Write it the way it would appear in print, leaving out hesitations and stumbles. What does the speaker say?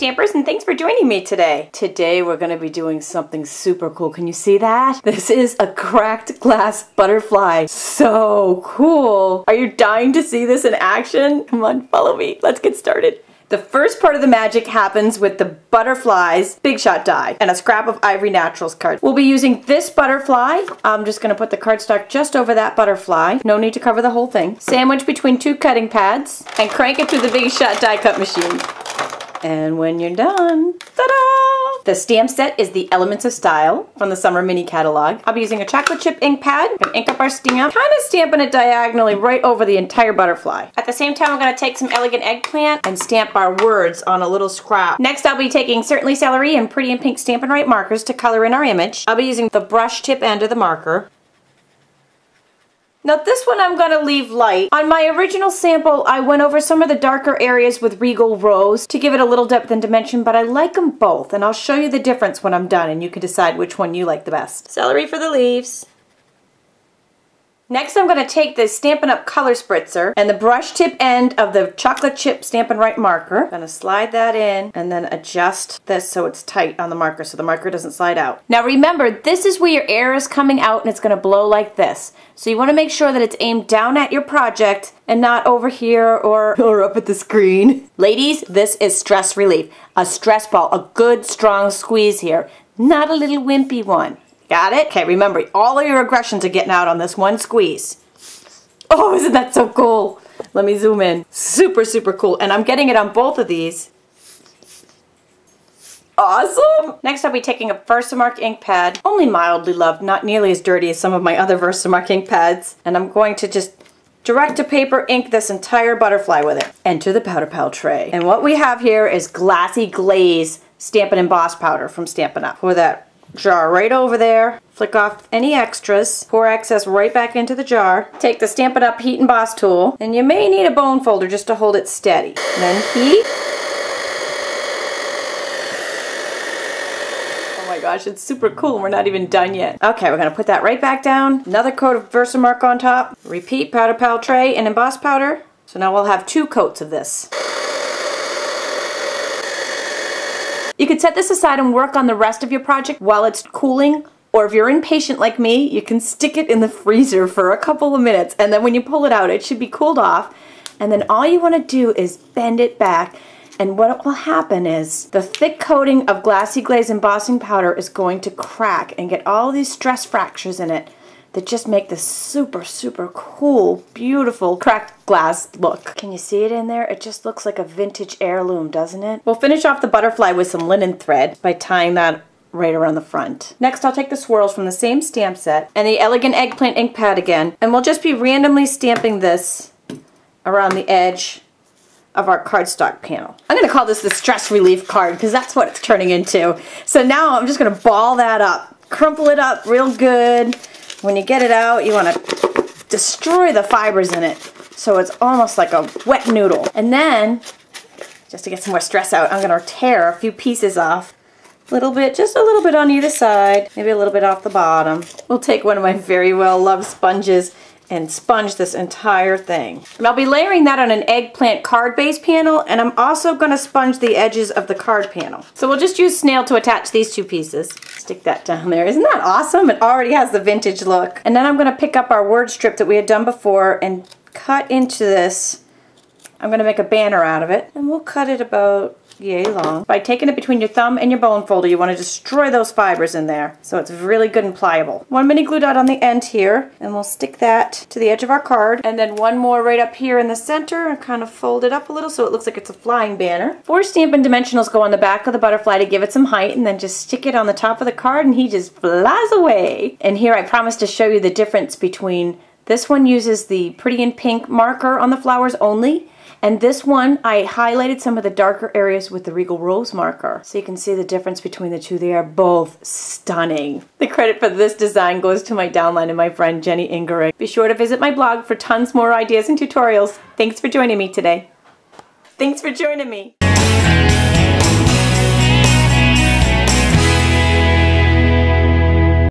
Stampers, and thanks for joining me today. Today we're going to be doing something super cool. Can you see that? This is a cracked glass butterfly. So cool. Are you dying to see this in action? Come on, follow me. Let's get started. The first part of the magic happens with the butterflies Big Shot die and a scrap of Ivory Naturals card. We'll be using this butterfly. I'm just going to put the cardstock just over that butterfly. No need to cover the whole thing. Sandwich between two cutting pads and crank it through the Big Shot die cut machine. And when you're done, ta-da! The stamp set is the Elements of Style from the Summer Mini Catalog. I'll be using a chocolate chip ink pad. I'm going to ink up our stamp, kind of stamping it diagonally right over the entire butterfly. At the same time, I'm going to take some Elegant Eggplant and stamp our words on a little scrap. Next, I'll be taking Certainly Celery and Pretty in Pink Stampin' Right markers to color in our image. I'll be using the brush tip end of the marker. Now this one I'm going to leave light. On my original sample, I went over some of the darker areas with Regal Rose to give it a little depth and dimension, but I like them both, and I'll show you the difference when I'm done, and you can decide which one you like the best. Celery for the leaves. Next, I'm going to take the Stampin' Up color spritzer and the brush tip end of the chocolate chip Stampin' Right marker. I'm going to slide that in and then adjust this so it's tight on the marker so the marker doesn't slide out. Now remember, this is where your air is coming out and it's going to blow like this. So you want to make sure that it's aimed down at your project and not over here or up at the screen. Ladies, this is stress relief. A stress ball, a good strong squeeze here, not a little wimpy one. Got it? Okay, remember, all of your aggressions are getting out on this one squeeze. Oh, isn't that so cool? Let me zoom in. Super, super cool. And I'm getting it on both of these. Awesome! Next, I'll be taking a Versamark ink pad, only mildly loved, not nearly as dirty as some of my other Versamark ink pads. And I'm going to just direct to paper ink this entire butterfly with it. Enter the powder pal tray. And what we have here is Glassy Glaze Stampin' Emboss powder from Stampin' Up. Pour that jar right over there, flick off any extras, pour excess right back into the jar, take the Stampin' Up heat emboss tool, and you may need a bone folder just to hold it steady. Then heat. Oh my gosh, it's super cool. We're not even done yet. Okay, we're going to put that right back down. Another coat of Versamark on top. Repeat, powder pal tray and emboss powder. So now we'll have 2 coats of this. You could set this aside and work on the rest of your project while it's cooling, or if you're impatient like me, you can stick it in the freezer for a couple of minutes, and then when you pull it out, it should be cooled off, and then all you want to do is bend it back, and what will happen is the thick coating of Glassy Glaze embossing powder is going to crack and get all these stress fractures in it that just make this super, super cool, beautiful cracked glass look. Can you see it in there? It just looks like a vintage heirloom, doesn't it? We'll finish off the butterfly with some linen thread by tying that right around the front. Next, I'll take the swirls from the same stamp set and the Elegant Eggplant ink pad again, and we'll just be randomly stamping this around the edge of our cardstock panel. I'm going to call this the stress relief card because that's what it's turning into. So now I'm just going to ball that up, crumple it up real good. When you get it out, you want to destroy the fibers in it so it's almost like a wet noodle. And then, just to get some more stress out, I'm going to tear a few pieces off. A little bit, just a little bit on either side, maybe a little bit off the bottom. We'll take one of my very well loved sponges and sponge this entire thing. And I'll be layering that on an eggplant card base panel, and I'm also going to sponge the edges of the card panel. So we'll just use snail to attach these 2 pieces. Stick that down there. Isn't that awesome? It already has the vintage look. And then I'm going to pick up our word strip that we had done before and cut into this. I'm going to make a banner out of it, and we'll cut it about yay long. By taking it between your thumb and your bone folder, you want to destroy those fibers in there so it's really good and pliable. 1 mini glue dot on the end here, and we'll stick that to the edge of our card, and then 1 more right up here in the center and kind of fold it up a little so it looks like it's a flying banner. 4 Stampin' Dimensionals go on the back of the butterfly to give it some height, and then just stick it on the top of the card and he just flies away. And here I promise to show you the difference between this one uses the Pretty in Pink marker on the flowers only, and this one, I highlighted some of the darker areas with the Regal Rose marker. So you can see the difference between the two. They are both stunning. The credit for this design goes to my downline and my friend Jenni Ingerick. Be sure to visit my blog for tons more ideas and tutorials. Thanks for joining me today. Thanks for joining me.